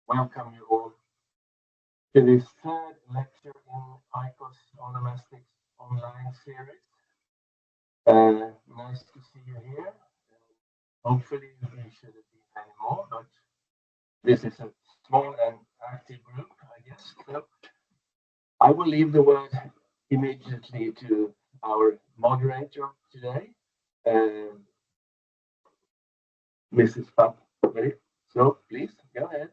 welcome you all to this third lecture in ICO's Onomastics Online series. Nice to see you here. Hopefully we shouldn't be many more, but this is a small and active group, I guess. So I will leave the word immediately to our moderator today, Mrs. Papri. So please go ahead.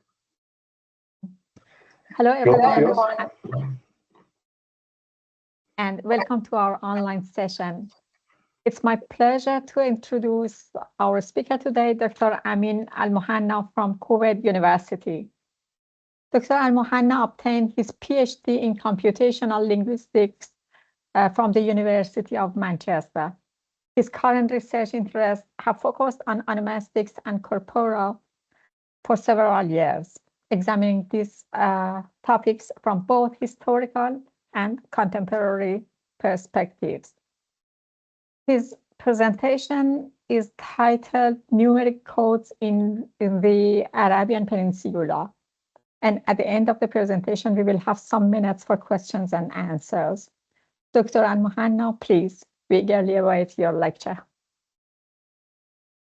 Hello, everyone, and welcome to our online session. It's my pleasure to introduce our speaker today, Dr. Amin Almuhanna from Kuwait University. Dr. Almuhanna obtained his PhD in computational linguistics from the University of Manchester. His current research interests have focused on onomastics and corpora for several years, examining these topics from both historical and contemporary perspectives. His presentation is titled Numeric Codes in the Arabian Peninsula. And at the end of the presentation, we will have some minutes for questions and answers. Dr. Almuhanna, please, we eagerly await your lecture.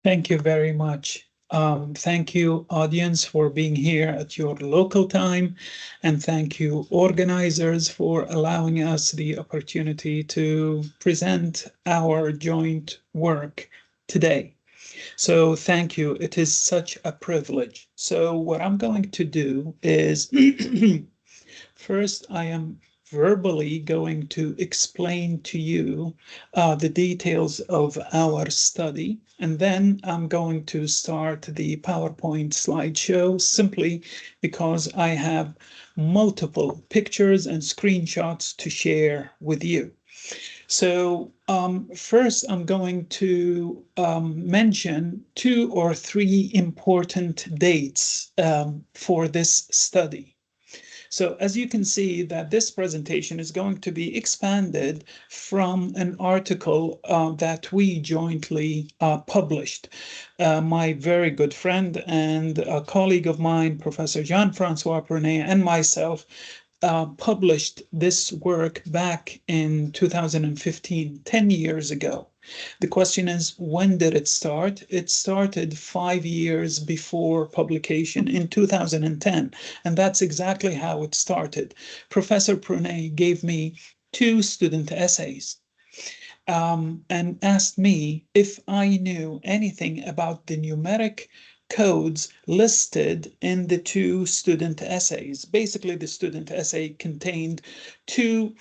Thank you very much. Thank you, audience, for being here at your local time. And thank you, organizers, for allowing us the opportunity to present our joint work today. So thank you. It is such a privilege. So what I'm going to do is, first, I am verbally going to explain to you the details of our study, and then I'm going to start the PowerPoint slideshow simply because I have multiple pictures and screenshots to share with you. So first, I'm going to mention 2 or 3 important dates for this study. So as you can see that this presentation is going to be expanded from an article that we jointly published. My very good friend and a colleague of mine, Professor Jean-Francois Prunet, and myself published this work back in 2015, 10 years ago. The question is, when did it start? It started 5 years before publication in 2010, and that's exactly how it started. Professor Prunet gave me 2 student essays and asked me if I knew anything about the numeric codes listed in the 2 student essays. Basically, the student essay contained 2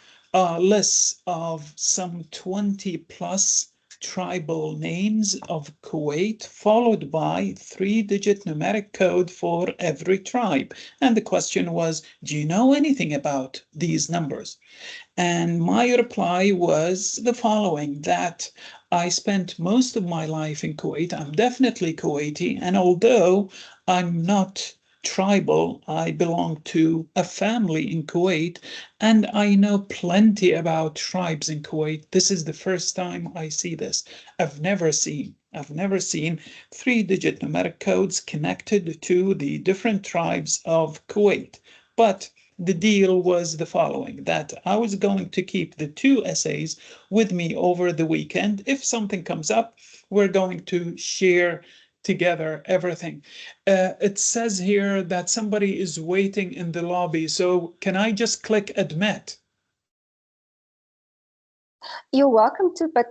lists of some 20 plus tribal names of Kuwait, followed by 3-digit numeric code for every tribe. And the question was, do you know anything about these numbers? And my reply was the following, that I spent most of my life in Kuwait. I'm definitely Kuwaiti, and although I'm not tribal, I belong to a family in Kuwait, and I know plenty about tribes in Kuwait. This is the first time I see this. I've never seen 3-digit numeric codes connected to the different tribes of Kuwait. But the deal was the following, that I was going to keep the 2 essays with me over the weekend. If something comes up, we're going to share together everything. It says here that somebody is waiting in the lobby. So can I just click admit? You're welcome to, but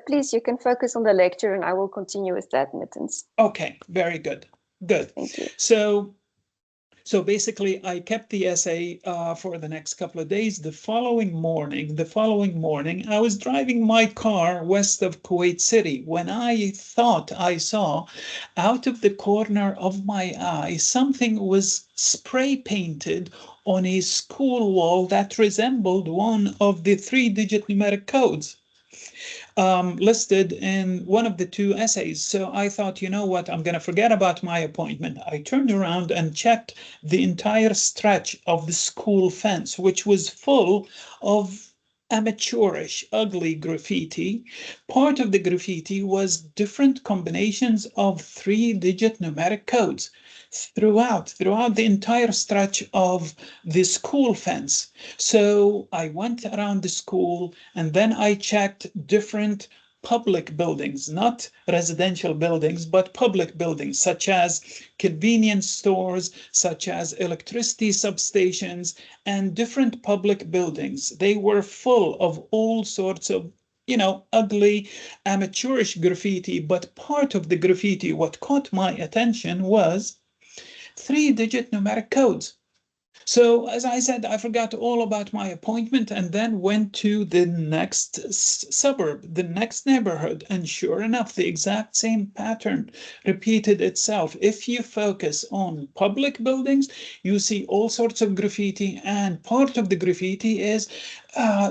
please, you can focus on the lecture and I will continue with the admittance. Okay, very good. Good. Thank you. So basically, I kept the essay for the next couple of days. The following morning, I was driving my car west of Kuwait City when I thought I saw out of the corner of my eye, something was spray painted on a school wall that resembled one of the 3-digit numeric codes listed in one of the 2 essays. So I thought, you know what, I'm going to forget about my appointment. I turned around and checked the entire stretch of the school fence, which was full of amateurish, ugly graffiti. Part of the graffiti was different combinations of 3-digit numeric codes throughout the entire stretch of the school fence. So I went around the school and then I checked different public buildings, not residential buildings, but public buildings, such as convenience stores, such as electricity substations, and different public buildings. They were full of all sorts of, ugly, amateurish graffiti. But part of the graffiti, what caught my attention was 3-digit numeric codes. So as I said, I forgot all about my appointment and then went to the next suburb, the next neighborhood. And sure enough, the exact same pattern repeated itself. If you focus on public buildings, you see all sorts of graffiti, and part of the graffiti is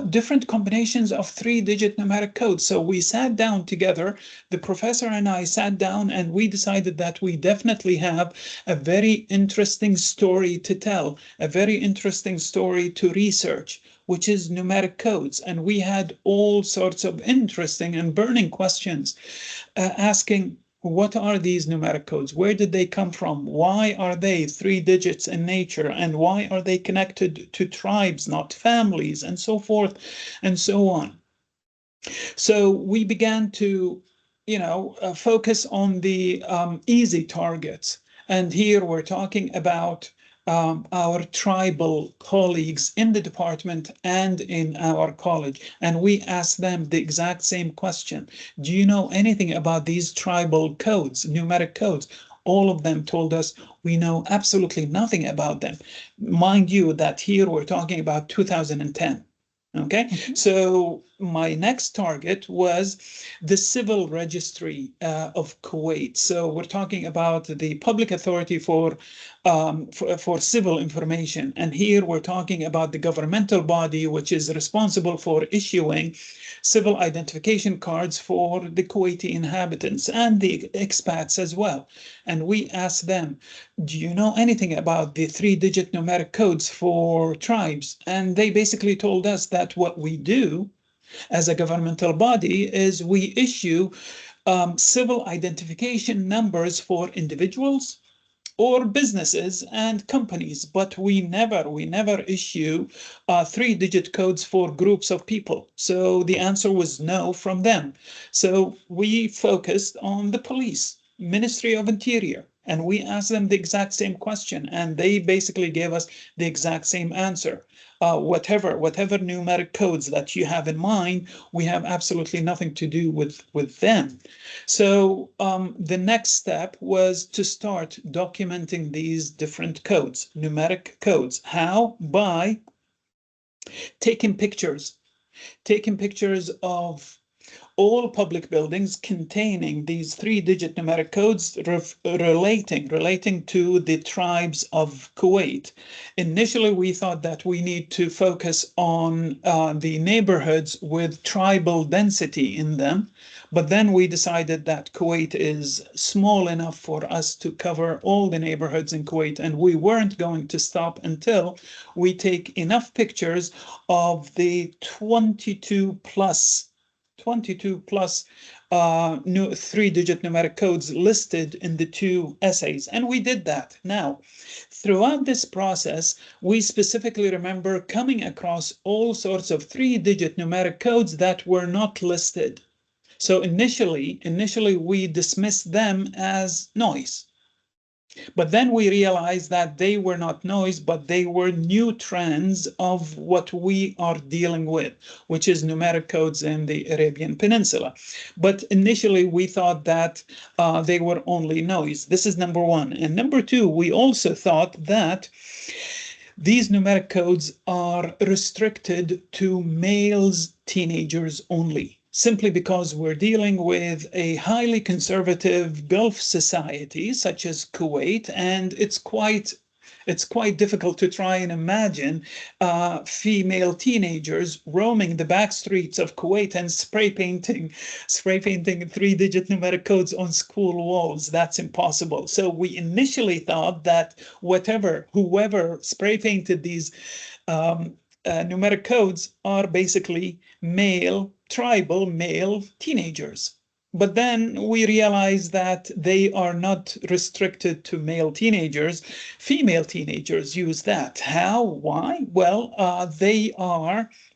different combinations of 3-digit numeric codes. So we sat down together, the professor and I sat down, and we decided that we definitely have a very interesting story to tell, a very interesting story to research, which is numeric codes. And we had all sorts of interesting and burning questions asking, what are these numeric codes? Where did they come from? Why are they 3 digits in nature? And why are they connected to tribes, not families, and so forth and so on? So we began to, focus on the easy targets. And here we're talking about our tribal colleagues in the department and in our college. And we asked them the exact same question. Do you know anything about these tribal codes, numeric codes? All of them told us we know absolutely nothing about them. Mind you that here we're talking about 2010. Okay, so my next target was the civil registry of Kuwait. So we're talking about the public authority for civil information. And here we're talking about the governmental body, which is responsible for issuing civil identification cards for the Kuwaiti inhabitants and the expats as well. And we asked them, do you know anything about the 3-digit numeric codes for tribes? And they basically told us that what we do as a governmental body is we issue civil identification numbers for individuals or businesses and companies, but we never issue 3-digit codes for groups of people. So the answer was no from them. So we focused on the police, Ministry of Interior, and we asked them the exact same question, and they basically gave us the exact same answer. Whatever numeric codes that you have in mind, we have absolutely nothing to do with them. So the next step was to start documenting these different codes, numeric codes. How? By taking pictures of all public buildings containing these 3-digit numeric codes relating to the tribes of Kuwait. Initially, we thought that we need to focus on the neighborhoods with tribal density in them, but then we decided that Kuwait is small enough for us to cover all the neighborhoods in Kuwait, and we weren't going to stop until we take enough pictures of the 22 plus new 3-digit numeric codes listed in the 2 essays. And we did that. Now, throughout this process, we specifically remember coming across all sorts of 3-digit numeric codes that were not listed. So initially we dismissed them as noise. But then we realized that they were not noise, but they were new trends of what we are dealing with, which is numeric codes in the Arabian Peninsula. But initially we thought that they were only noise. This is number one. And number two, we also thought that these numeric codes are restricted to males, teenagers only, simply because we're dealing with a highly conservative Gulf society such as Kuwait, and it's quite difficult to try and imagine female teenagers roaming the back streets of Kuwait and spray painting 3-digit numeric codes on school walls. That's impossible. So we initially thought that whoever spray painted these numeric codes are basically tribal male teenagers. But then we realize that they are not restricted to male teenagers. Female teenagers use that. How? Why? Well, they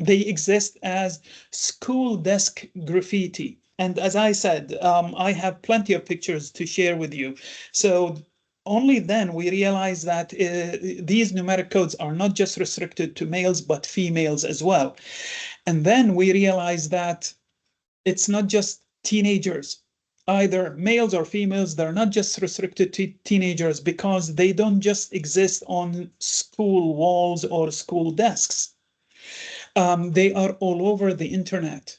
exist as school desk graffiti. And as I said, I have plenty of pictures to share with you. So only then we realize that these numeric codes are not just restricted to males, but females as well. And then we realize that it's not just teenagers, either males or females. They're not just restricted to teenagers because they don't just exist on school walls or school desks. They are all over the internet.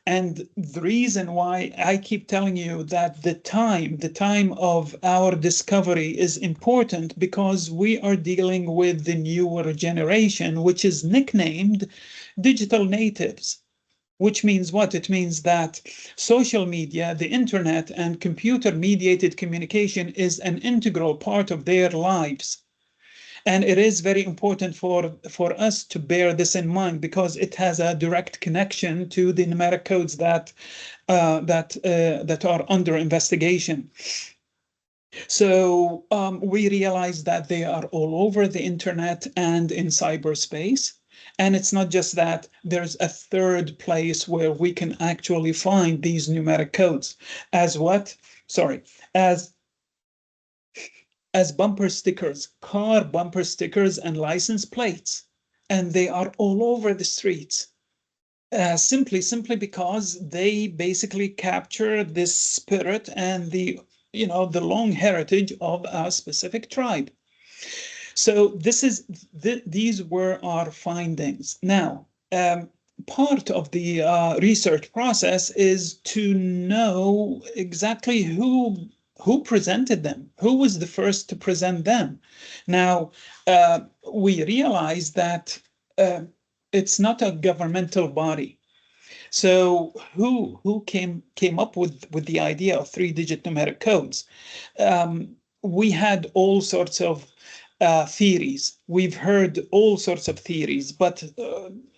And the reason why I keep telling you that the time of our discovery is important, because we are dealing with the newer generation, which is nicknamed digital natives. Which means what? It means that social media, the internet, and computer-mediated communication is an integral part of their lives. And it is very important for us to bear this in mind, because it has a direct connection to the numeric codes that are under investigation. So we realize that they are all over the internet and in cyberspace. And it's not just that, there's a third place where we can actually find these numeric codes as what? Sorry, as bumper stickers, car bumper stickers and license plates. And they are all over the streets. Simply because they basically capture this spirit and the long heritage of a specific tribe. So these were our findings. Now, part of the research process is to know exactly who presented them, who was the first to present them. Now, we realized that it's not a governmental body. So who came up with the idea of 3-digit numeric codes? We had all sorts of theories. We've heard all sorts of theories, but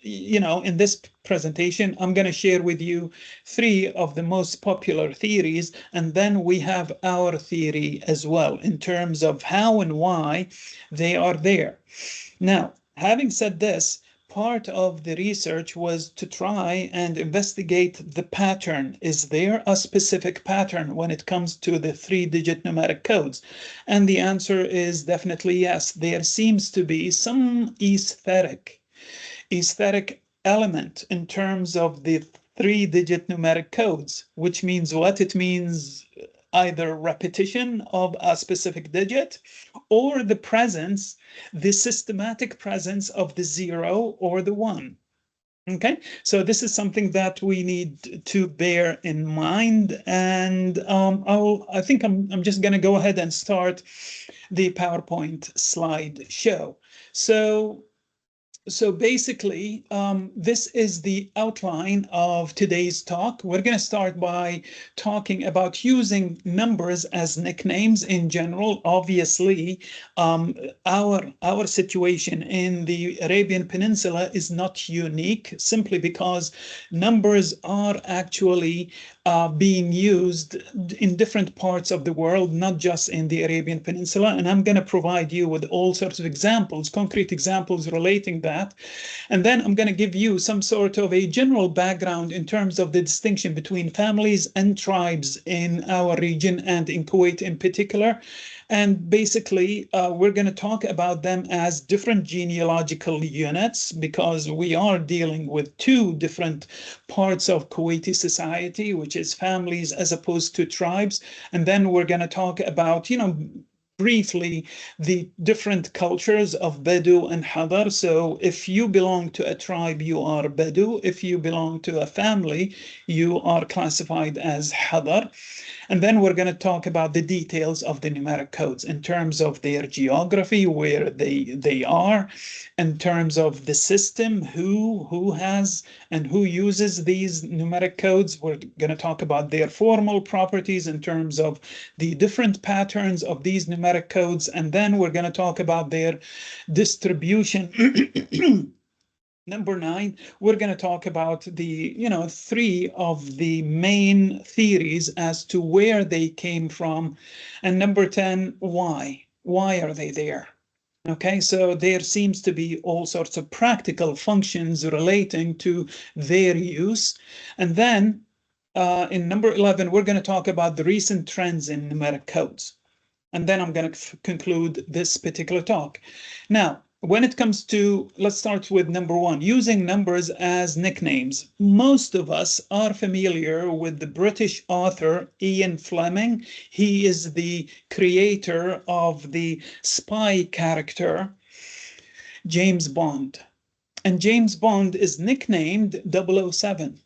in this presentation, I'm going to share with you 3 of the most popular theories, and then we have our theory as well in terms of how and why they are there. Now, having said this, part of the research was to try and investigate the pattern. Is there a specific pattern when it comes to the 3-digit numeric codes? And the answer is definitely yes. There seems to be some aesthetic element in terms of the 3-digit numeric codes, which means what? It means either repetition of a specific digit or the systematic presence of the 0 or the 1. Okay, so this is something that we need to bear in mind, and I think I'm just going to go ahead and start the PowerPoint slide show. So basically, this is the outline of today's talk. We're going to start by talking about using numbers as nicknames in general. Obviously, our situation in the Arabian Peninsula is not unique, simply because numbers are actually being used in different parts of the world, not just in the Arabian Peninsula. And I'm going to provide you with all sorts of examples, concrete examples relating that. And then I'm going to give you some sort of a general background in terms of the distinction between families and tribes in our region and in Kuwait in particular. And basically, we're going to talk about them as different genealogical units, because we are dealing with 2 different parts of Kuwaiti society, which is families as opposed to tribes. And then we're going to talk about, briefly, the different cultures of Badu and Hadar. So if you belong to a tribe, you are Badu. If you belong to a family, you are classified as Hadar. And then we're going to talk about the details of the numeric codes in terms of their geography, where they are, in terms of the system, who has and who uses these numeric codes. We're going to talk about their formal properties in terms of the different patterns of these numeric codes. And then we're going to talk about their distribution Number 9, we're going to talk about the, 3 of the main theories as to where they came from. And number 10, why? Why are they there? Okay, so there seems to be all sorts of practical functions relating to their use. And then in number 11, we're going to talk about the recent trends in numeric codes. And then I'm going to conclude this particular talk. Now, when it comes to, let's start with number 1, using numbers as nicknames. Most of us are familiar with the British author Ian Fleming. He is the creator of the spy character James Bond. And James Bond is nicknamed 007.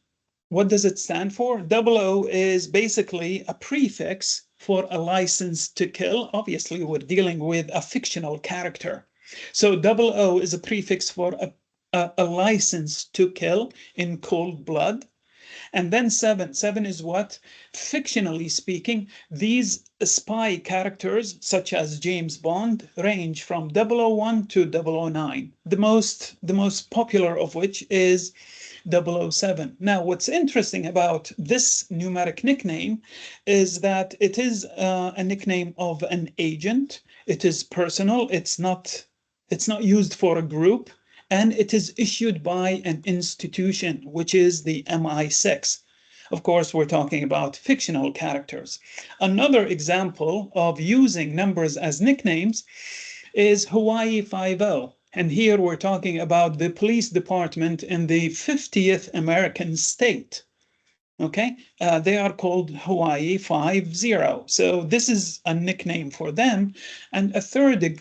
What does it stand for? 00 is basically a prefix for a license to kill. Obviously, we're dealing with a fictional character. So 00 is a prefix for a license to kill in cold blood. And then 7 is what? Fictionally speaking, these spy characters, such as James Bond, range from 001 to 009. The most popular of which is 007. Now, what's interesting about this numeric nickname is that it is a nickname of an agent. It is personal. It's not used for a group, and it is issued by an institution, which is the MI6. Of course, we're talking about fictional characters. Another example of using numbers as nicknames is Hawaii 5-0. And here we're talking about the police department in the 50th American state. Okay, they are called Hawaii 5-0. So this is a nickname for them. And a third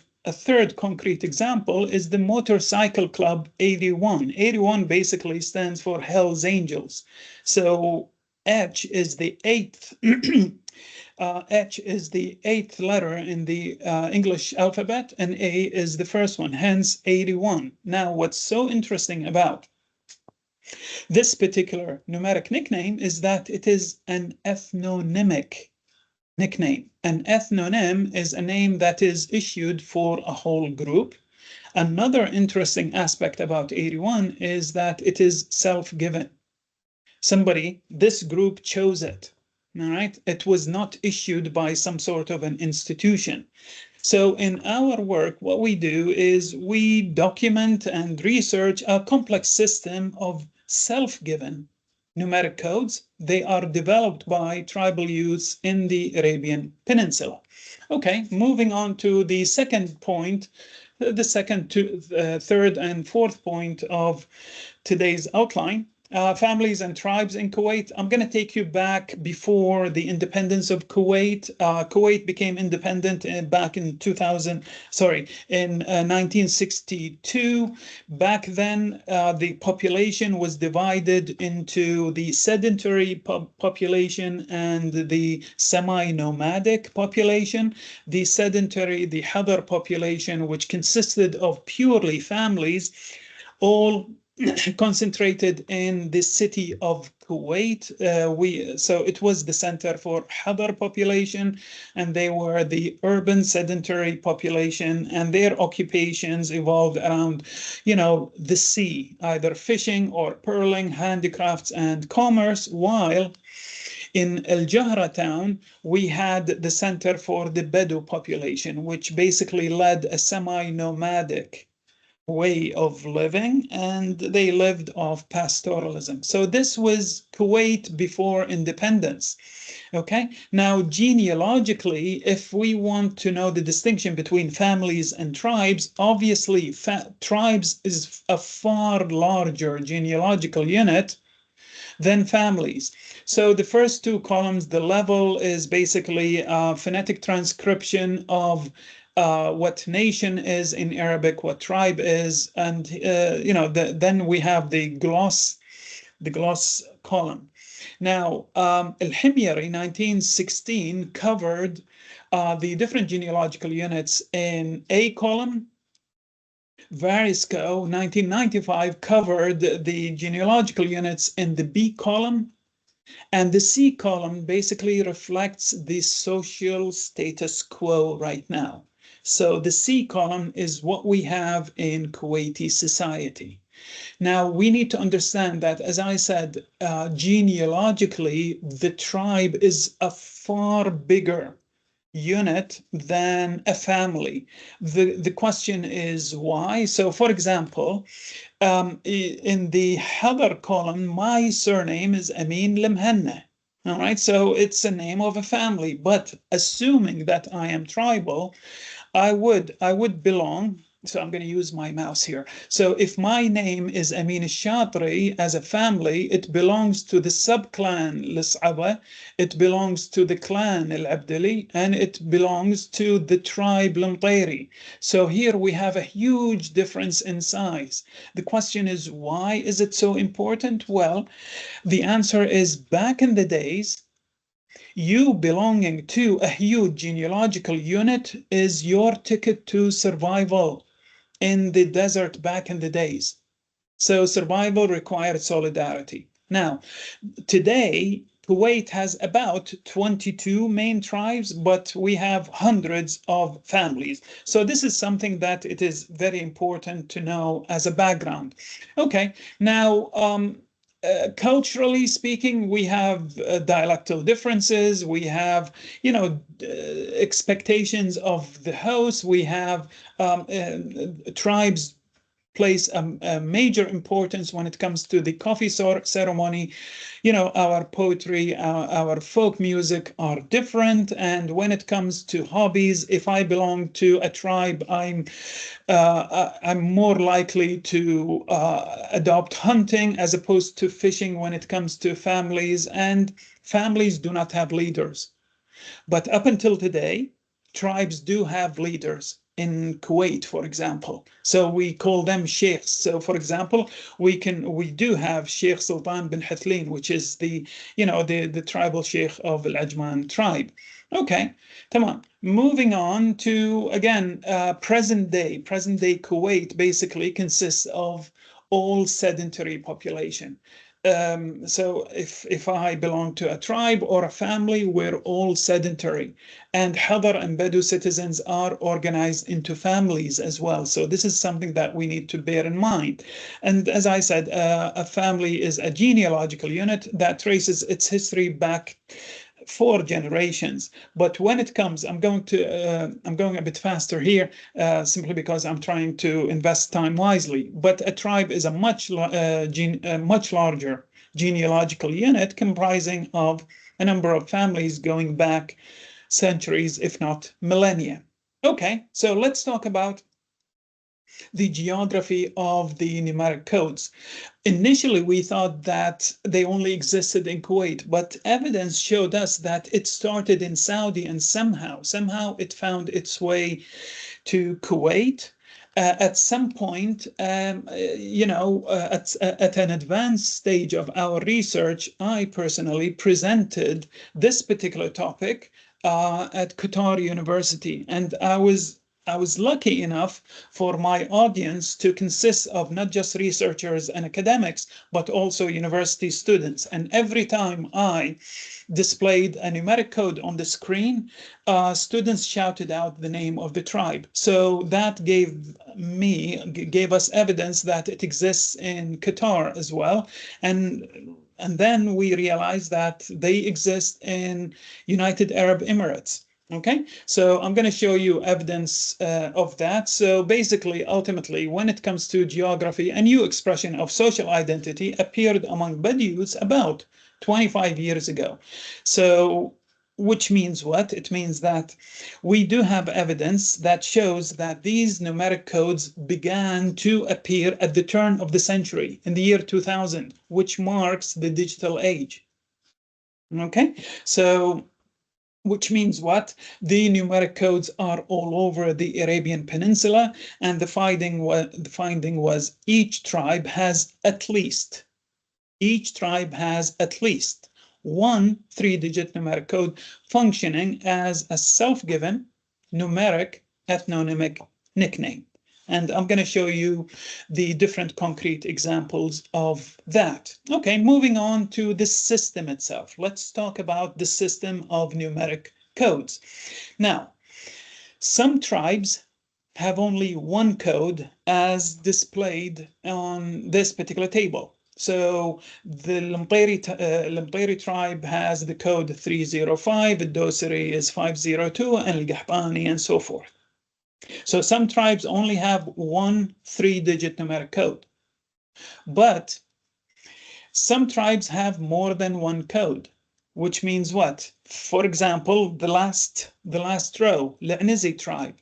concrete example is the Motorcycle Club 81. 81 basically stands for Hell's Angels. So H is the eighth H is the 8th letter in the English alphabet, and A is the first one, hence 81. Now, what's so interesting about this particular numeric nickname is that it is an ethnonymic nickname. An ethnonym is a name that is issued for a whole group. Another interesting aspect about 81 is that it is self-given. This group chose it. All right, it was not issued by some sort of an institution. So in our work, what we do is we document and research a complex system of self-given numeric codes. They are developed by tribal youths in the Arabian Peninsula. Okay, moving on to the second point, the third and fourth point of today's outline. Families and tribes in Kuwait. I'm going to take you back before the independence of Kuwait. Kuwait became independent back in 1962. Back then, the population was divided into the sedentary population and the semi-nomadic population. The sedentary, the Hadar population, which consisted of purely families, all concentrated in the city of Kuwait. So it was the center for Hadar population, and they were the urban sedentary population, and their occupations evolved around, the sea, either fishing or pearling, handicrafts and commerce, while in El Jahra town, we had the center for the Badu population, which basically led a semi-nomadic way of living, and they lived off pastoralism. So this was Kuwait before independence. Okay, now genealogically, if we want to know the distinction between families and tribes, obviously tribes is a far larger genealogical unit than families. So the first two columns, the level is basically a phonetic transcription of what nation is in Arabic, what tribe is, and then we have the gloss column. Now, Al-Himyari 1916 covered the different genealogical units in A column. Varisco 1995 covered the genealogical units in the B column. And the C column basically reflects the social status quo right now. So the C column is what we have in Kuwaiti society. Now, we need to understand that, as I said, genealogically, the tribe is a far bigger unit than a family. The question is why? So, for example, in the header column, my surname is Amin Almuhanna. All right, so it's a name of a family, but assuming that I am tribal, I would belong. So I'm going to use my mouse here. So if my name is Amin al-Shatri as a family, it belongs to the subclan Lis'aba, it belongs to the clan Al-Abdali, and it belongs to the tribe Lamtayri. So here we have a huge difference in size. The question is, why is it so important? Well, the answer is, back in the days, you belonging to a huge genealogical unit is your ticket to survival in the desert back in the days. So survival required solidarity. Now, today, Kuwait has about 22 main tribes, but we have hundreds of families. So this is something that it is very important to know as a background. Okay, now, culturally speaking, we have dialectal differences. We have, expectations of the host. We have tribes place a major importance when it comes to the coffee ceremony. Our poetry, our folk music are different. And when it comes to hobbies, if I belong to a tribe, I'm more likely to adopt hunting as opposed to fishing when it comes to families. And families do not have leaders. But up until today, tribes do have leaders. In Kuwait, for example, so we call them sheikhs. So, for example, we do have Sheikh Sultan bin Hathlin, which is the tribal sheikh of Al Ajman tribe. Okay, come on. Moving on to, again, present day Kuwait basically consists of all sedentary population. So if I belong to a tribe or a family, we're all sedentary. And Hadar and Badu citizens are organized into families as well. So this is something that we need to bear in mind. And as I said, a family is a genealogical unit that traces its history back 4 generations. But when it comes, I'm going a bit faster here, simply because I'm trying to invest time wisely. But a tribe is a much larger genealogical unit comprising of a number of families going back centuries, if not millennia. Okay, so let's talk about the geography of the numeric codes. Initially, we thought that they only existed in Kuwait, but evidence showed us that it started in Saudi, and somehow it found its way to Kuwait. At some point, at an advanced stage of our research, I personally presented this particular topic at Qatar University, and I was lucky enough for my audience to consist of not just researchers and academics, but also university students. And every time I displayed a numeric code on the screen, students shouted out the name of the tribe. So that gave us evidence that it exists in Qatar as well. And then we realized that they exist in United Arab Emirates. Okay, so I'm going to show you evidence of that. So basically, ultimately, when it comes to geography, a new expression of social identity appeared among Bedouins about 25 years ago. So, which means what? It means that we do have evidence that shows that these numeric codes began to appear at the turn of the century, in the year 2000, which marks the digital age. Okay, so which means what? The numeric codes are all over the Arabian Peninsula, and the finding was each tribe has at least one 3-digit numeric code functioning as a self-given numeric ethnonymic nickname. And I'm going to show you the different concrete examples of that. Okay, moving on to the system itself. Let's talk about the system of numeric codes. Now, some tribes have only one code as displayed on this particular table. So the Lumperi tribe has the code 305, the Dosiri is 502, and Al-Gahtani, and so forth. So some tribes only have one 3-digit numeric code, but some tribes have more than one code, which means what? For example, the last row, L'Anizi tribe,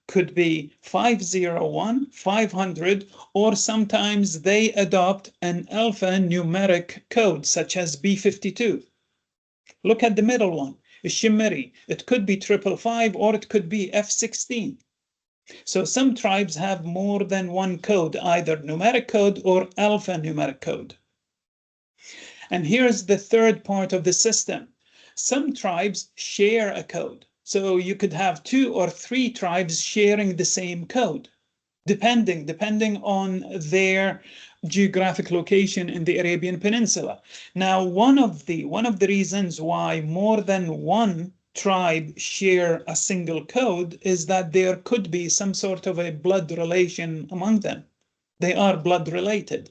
could be 501, 500, or sometimes they adopt an alphanumeric code such as B52. Look at the middle one, Shimiri. It could be 555 or it could be F16. So some tribes have more than one code, either numeric code or alphanumeric code. And here's the third part of the system. Some tribes share a code. So you could have 2 or 3 tribes sharing the same code, depending on their geographic location in the Arabian Peninsula. Now, one of the reasons why more than one tribe share a single code is that there could be some sort of a blood relation among them. They are blood related.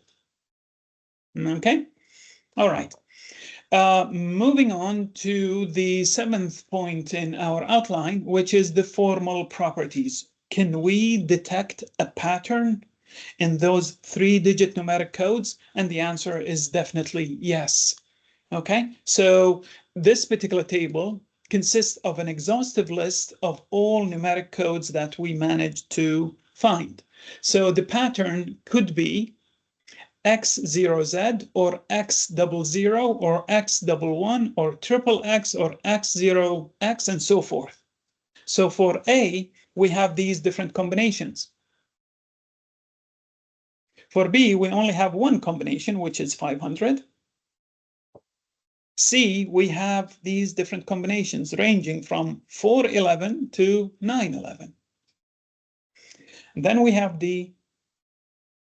Okay? All right. Moving on to the 7th point in our outline, which is the formal properties. Can we detect a pattern in those 3-digit numeric codes? And the answer is definitely yes. Okay, so this particular table consists of an exhaustive list of all numeric codes that we managed to find. So the pattern could be X0Z or X00 or X11 or XXX or X0X and so forth. So for A, we have these different combinations. For B, we only have one combination, which is 500. C, we have these different combinations ranging from 411 to 911. And then we have D,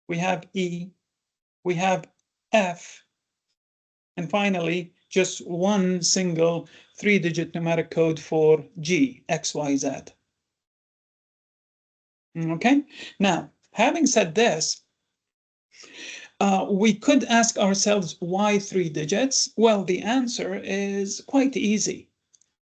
we have E, we have F, and finally, just one single 3-digit numeric code for G, X, Y, Z. Okay, now, having said this, we could ask ourselves why 3 digits? Well, the answer is quite easy.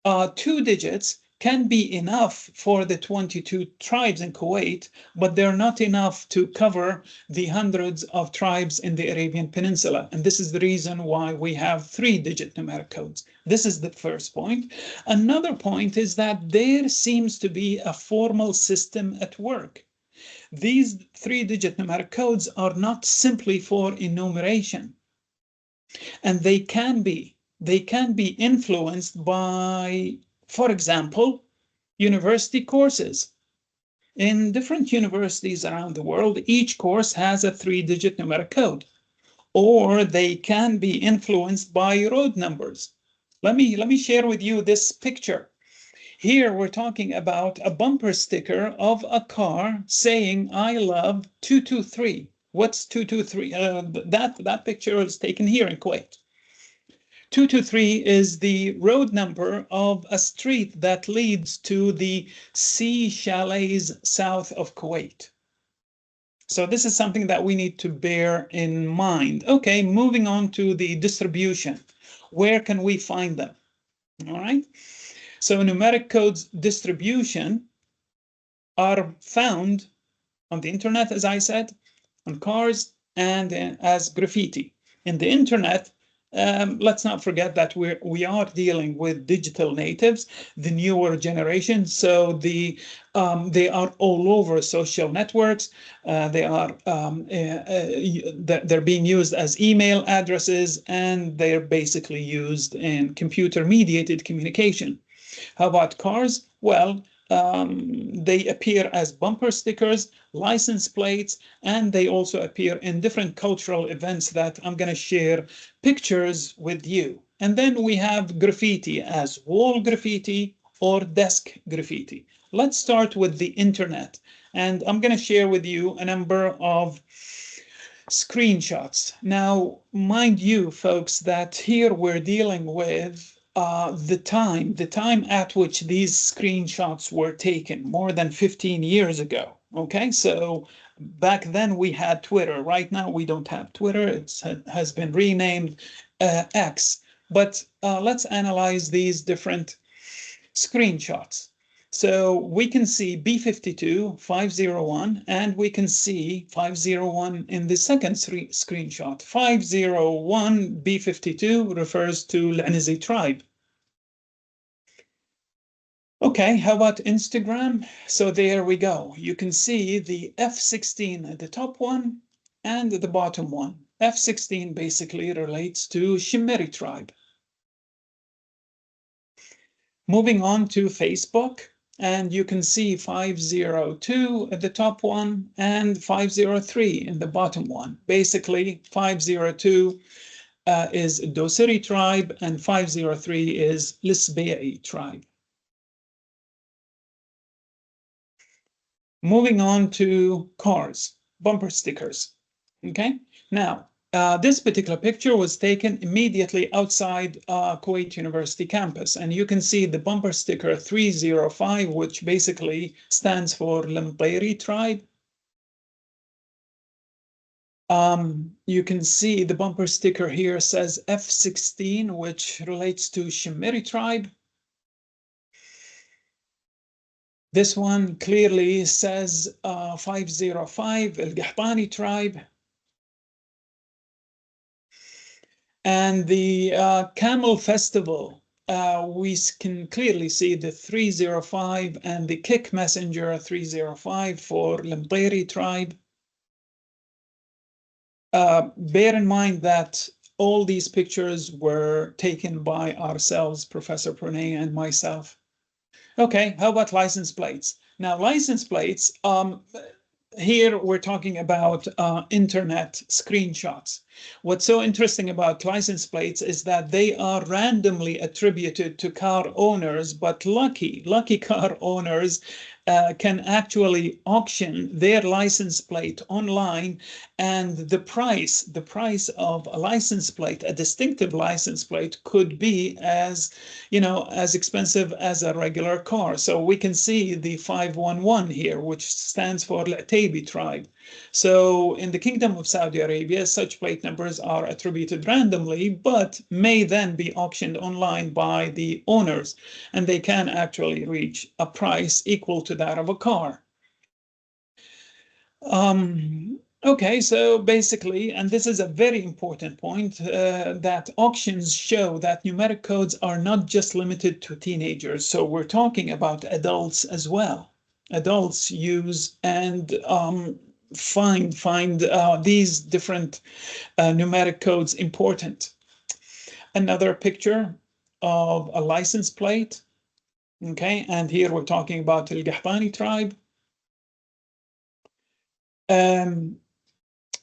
2 digits can be enough for the 22 tribes in Kuwait, but they're not enough to cover the hundreds of tribes in the Arabian Peninsula. And this is the reason why we have 3-digit numeric codes. This is the first point. Another point is that there seems to be a formal system at work. These 3-digit numeric codes are not simply for enumeration, and they can be influenced by, for example, university courses. In different universities around the world, each course has a 3-digit numeric code, or they can be influenced by road numbers. Let me share with you this picture. Here we're talking about a bumper sticker of a car saying, "I love 223." What's 223? That picture is taken here in Kuwait. 223 is the road number of a street that leads to the sea chalets south of Kuwait. So this is something that we need to bear in mind. Okay, moving on to the distribution. Where can we find them? All right. So numeric codes distribution are found on the internet, as I said, on cars, and as graffiti. In the internet, let's not forget that we are dealing with digital natives, the newer generation. So they are all over social networks. They're being used as email addresses, and they're basically used in computer-mediated communication. How about cars? Well, they appear as bumper stickers, license plates, and they also appear in different cultural events that I'm going to share pictures with you. And then we have graffiti as wall graffiti or desk graffiti. Let's start with the internet. And I'm going to share with you a number of screenshots. Now, mind you, folks, that here we're dealing with the time at which these screenshots were taken, more than 15 years ago. Okay, so back then we had Twitter. Right now we don't have Twitter. It has been renamed X. But let's analyze these different screenshots. So we can see B52, 501, and we can see 501 in the second screenshot. 501 B52 refers to L'Anizi tribe. Okay, how about Instagram? So there we go. You can see the F16 at the top one and the bottom one. F16 basically relates to Shimiri tribe. Moving on to Facebook, and you can see 502 at the top one and 503 in the bottom one. Basically, 502 is Dosiri tribe and 503 is Lisbe'i tribe. Moving on to cars, bumper stickers. Okay, now this particular picture was taken immediately outside Kuwait University campus, and you can see the bumper sticker 305, which basically stands for Lambairi tribe. You can see the bumper sticker here says F16, which relates to Shimiri tribe. This one clearly says 505, Al-Gahtani tribe. And the Camel Festival, we can clearly see the 305 and the Kick Messenger 305 for Lambairi tribe. Bear in mind that all these pictures were taken by ourselves, Professor Pranay and myself. Okay, how about license plates? Now, license plates, here we're talking about internet screenshots. What's so interesting about license plates is that they are randomly attributed to car owners, but lucky car owners can actually auction their license plate online, and the price of a license plate, a distinctive license plate, could be as expensive as a regular car. So we can see the 511 here, which stands for L'Ataibi tribe. So in the Kingdom of Saudi Arabia, such plate numbers are attributed randomly, but may then be auctioned online by the owners, and they can actually reach a price equal to that of a car. Okay, so basically, and this is a very important point, that auctions show that numeric codes are not just limited to teenagers. So we're talking about adults as well. Adults use and find these different numeric codes important. Another picture of a license plate. Okay, and here we're talking about the Gahtani tribe.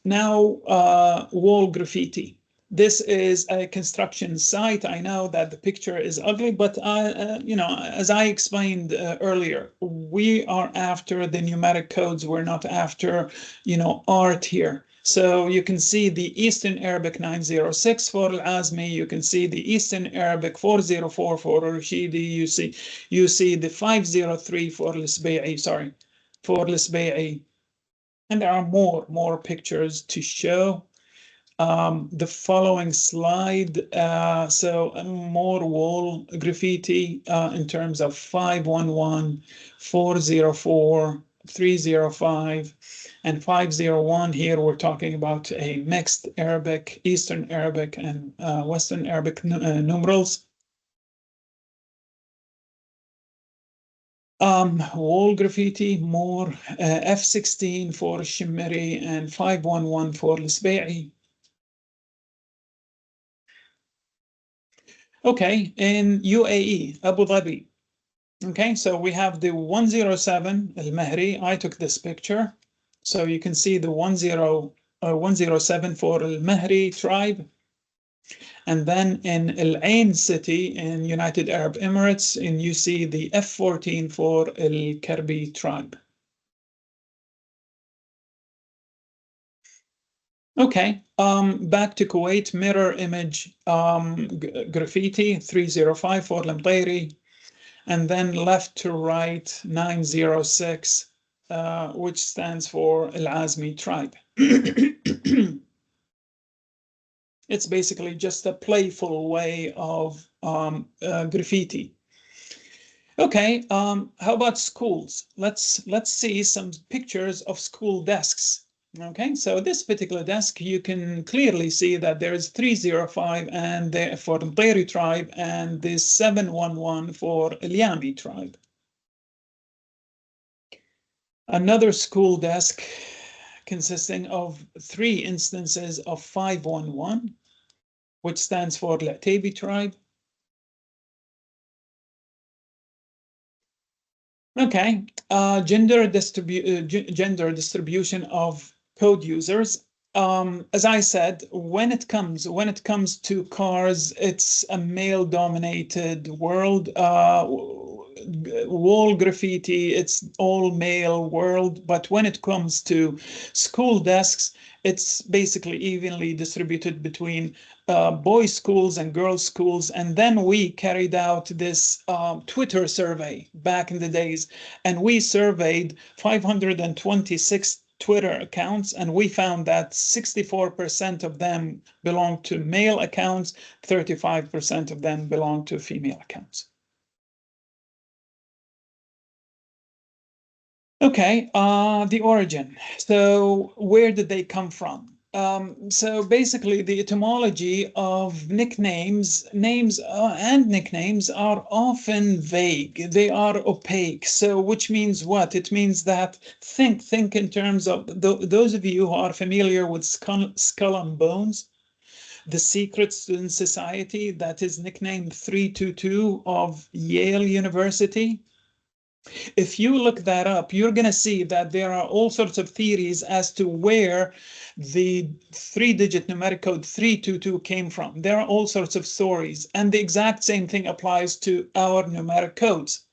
Now, wall graffiti. This is a construction site. I know that the picture is ugly, but as I explained earlier, we are after the numeric codes. We're not after, art here. So you can see the Eastern Arabic 906 for Al-Azmi. You can see the Eastern Arabic 404 for Rashidi. You see the 503 for Lisbe'i. Sorry, for Lisbe'i. And there are more pictures to show. The following slide, so more wall graffiti in terms of 511, 404, 305, and 501. Here we're talking about a mixed Arabic, Eastern Arabic, and Western Arabic numerals. Wall graffiti, more F16 for Shimiri and 511 for Lisbe'i. Okay, in UAE, Abu Dhabi. Okay, so we have the 107 Al-Mahri. I took this picture. So you can see the 107 for Al-Mahri tribe. And then in Al Ain city in United Arab Emirates, and you see the F14 for Al-Karbi tribe. Okay, back to Kuwait, mirror image graffiti 305 for Lamtairi, and then left to right 906, which stands for Al-Azmi tribe. It's basically just a playful way of graffiti. Okay, how about schools? Let's see some pictures of school desks. Okay, so this particular desk, you can clearly see that there is 305 and for the Mperi tribe and the 711 for Ilyami tribe. Another school desk consisting of 3 instances of 511, which stands for Latabi tribe. Okay, gender distribution of code users. As I said, when it comes to cars, it's a male-dominated world. Wall graffiti, it's all male world. But when it comes to school desks, it's basically evenly distributed between boys' schools and girls' schools. And then we carried out this Twitter survey back in the days, and we surveyed 526 Twitter accounts, and we found that 64% of them belong to male accounts, 35% of them belong to female accounts. Okay, the origin. So where did they come from? So basically the etymology of nicknames, names and nicknames are often vague. They are opaque. So which means what? It means that think in terms of those of you who are familiar with Skull and Bones, the secret student society that is nicknamed 322 of Yale University. If you look that up, you're going to see that there are all sorts of theories as to where the 3-digit numeric code 322 came from. There are all sorts of stories, and the exact same thing applies to our numeric codes.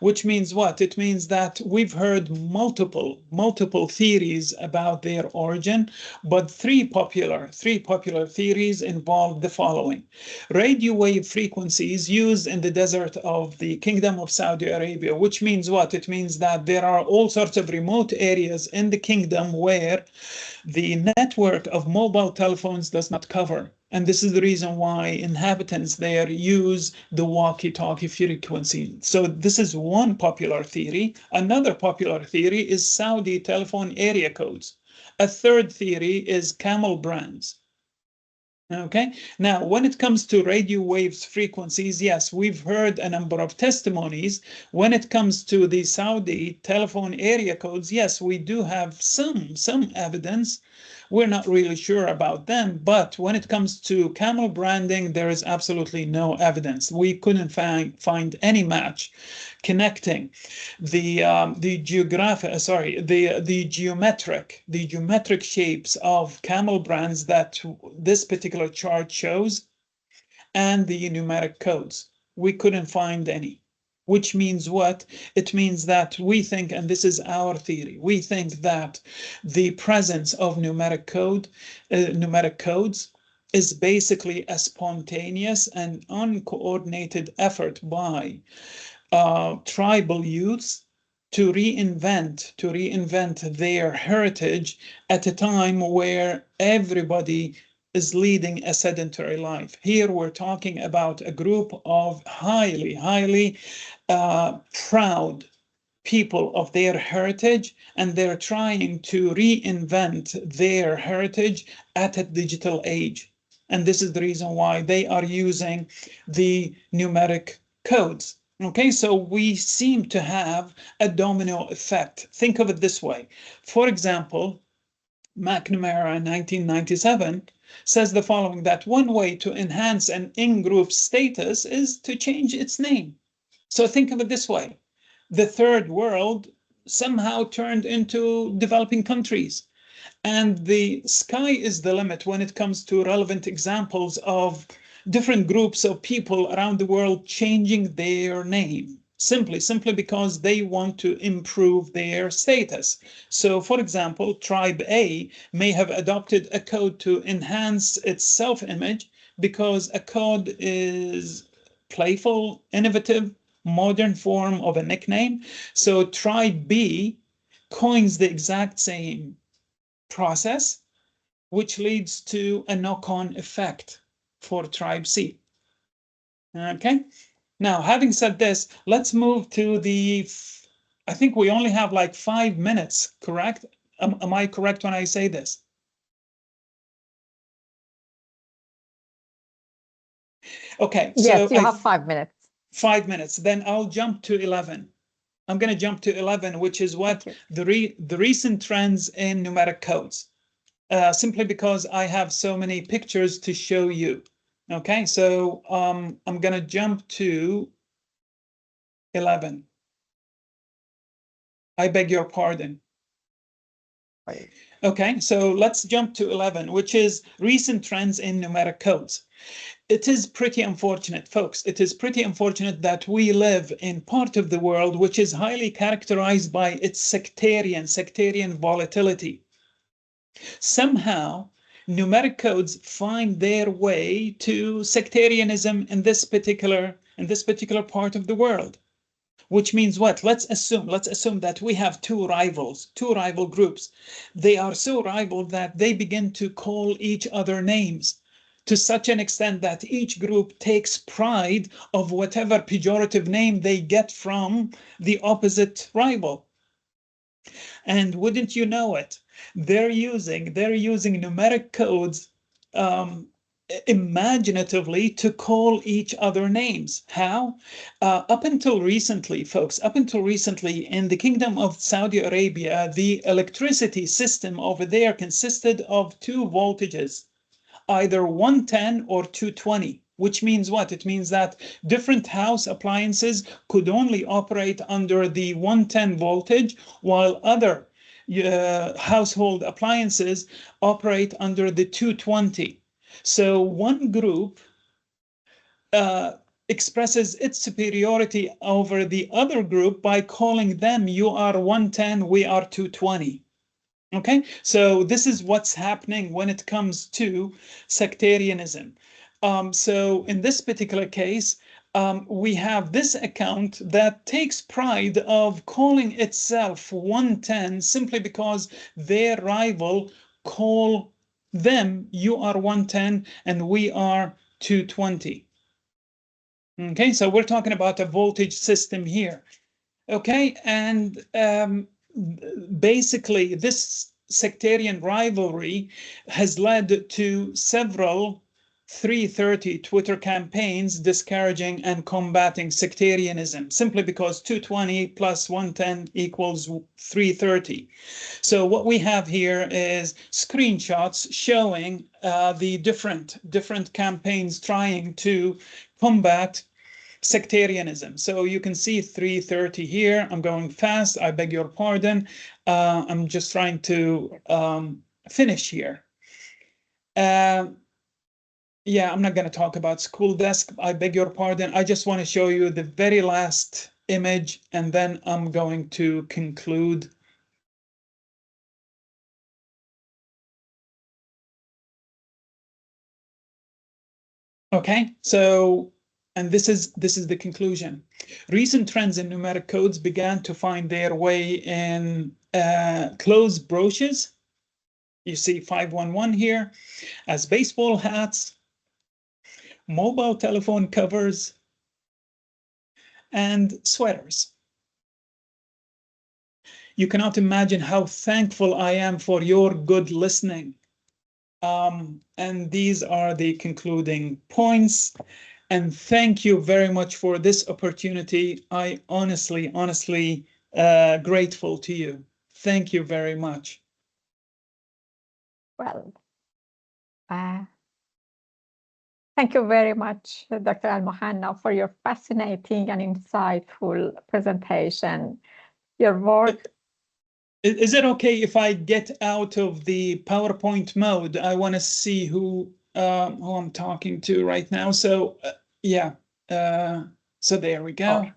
Which means what? It means that we've heard multiple theories about their origin, but three popular theories involve the following. Radio wave frequencies used in the desert of the Kingdom of Saudi Arabia, which means what? It means that there are all sorts of remote areas in the kingdom where the network of mobile telephones does not cover. And this is the reason why inhabitants there use the walkie-talkie frequency. So this is one popular theory. Another popular theory is Saudi telephone area codes. A third theory is camel brands. Okay, now when it comes to radio waves frequencies, yes, we've heard a number of testimonies. When it comes to the Saudi telephone area codes, yes, we do have some evidence. We're not really sure about them, but when it comes to camel branding, there is absolutely no evidence. We couldn't find any match connecting the geometric shapes of camel brands that this particular chart shows and the numeric codes. We couldn't find any. Which means what? It means that we think, and this is our theory, we think that the presence of numeric codes is basically a spontaneous and uncoordinated effort by tribal youths to reinvent their heritage at a time where everybody is leading a sedentary life. Here we're talking about a group of highly proud people of their heritage, and they're trying to reinvent their heritage at a digital age. And this is the reason why they are using the numeric codes. Okay, so we seem to have a domino effect. Think of it this way. For example, McNamara in 1997 says the following, that one way to enhance an in-group status is to change its name. So think of it this way. The third world somehow turned into developing countries. And the sky is the limit when it comes to relevant examples of different groups of people around the world changing their name. simply because they want to improve their status. So, for example, tribe A may have adopted a code to enhance its self-image because a code is playful, innovative, modern form of a nickname. So tribe B coins the exact same process, which leads to a knock-on effect for tribe C. Okay. Now, having said this, let's move to I think we only have like 5 minutes, correct? Am I correct when I say this? Okay. Yes, you have 5 minutes. 5 minutes. Then I'll jump to 11. I'm going to jump to 11, which is what the recent trends in numeric codes. Simply because I have so many pictures to show you. Okay, so I'm going to jump to 11. I beg your pardon. Okay, so let's jump to 11, which is recent trends in numeric codes. It is pretty unfortunate, folks. It is pretty unfortunate that we live in part of the world which is highly characterized by its sectarian volatility. Somehow, numeric codes find their way to sectarianism in this particular part of the world. Which means what? Let's assume that we have two rival groups. They are so rival that they begin to call each other names to such an extent that each group takes pride of whatever pejorative name they get from the opposite rival. And wouldn't you know it, they're using numeric codes imaginatively to call each other names. How? Up until recently, folks, in the Kingdom of Saudi Arabia, the electricity system over there consisted of two voltages, either 110 or 220, which means what? It means that different house appliances could only operate under the 110 voltage, while other household appliances operate under the 220. So one group expresses its superiority over the other group by calling them, you are 110, we are 220. Okay, so this is what's happening when it comes to sectarianism. So in this particular case, we have this account that takes pride of calling itself 110 simply because their rival call them, you are 110 and we are 220. Okay, so we're talking about a voltage system here. Okay, and basically this sectarian rivalry has led to several 330 Twitter campaigns discouraging and combating sectarianism, simply because 220 plus 110 equals 330. So what we have here is screenshots showing the different campaigns trying to combat sectarianism. So you can see 330 here. I'm going fast. I beg your pardon. I'm just trying to finish here. Yeah, I'm not going to talk about school desk. I beg your pardon. I just want to show you the very last image, and then I'm going to conclude. Okay, so, and this is the conclusion. Recent trends in numeric codes began to find their way in clothes broches. You see 511 here, as baseball hats, mobile telephone covers, and sweaters. You cannot imagine how thankful I am for your good listening. And these are the concluding points. And thank you very much for this opportunity. I honestly grateful to you. Thank you very much. Well, thank you very much, Dr. Almuhanna, for your fascinating and insightful presentation. Your work. Is it okay if I get out of the PowerPoint mode? I want to see who I'm talking to right now. So yeah, so there we go.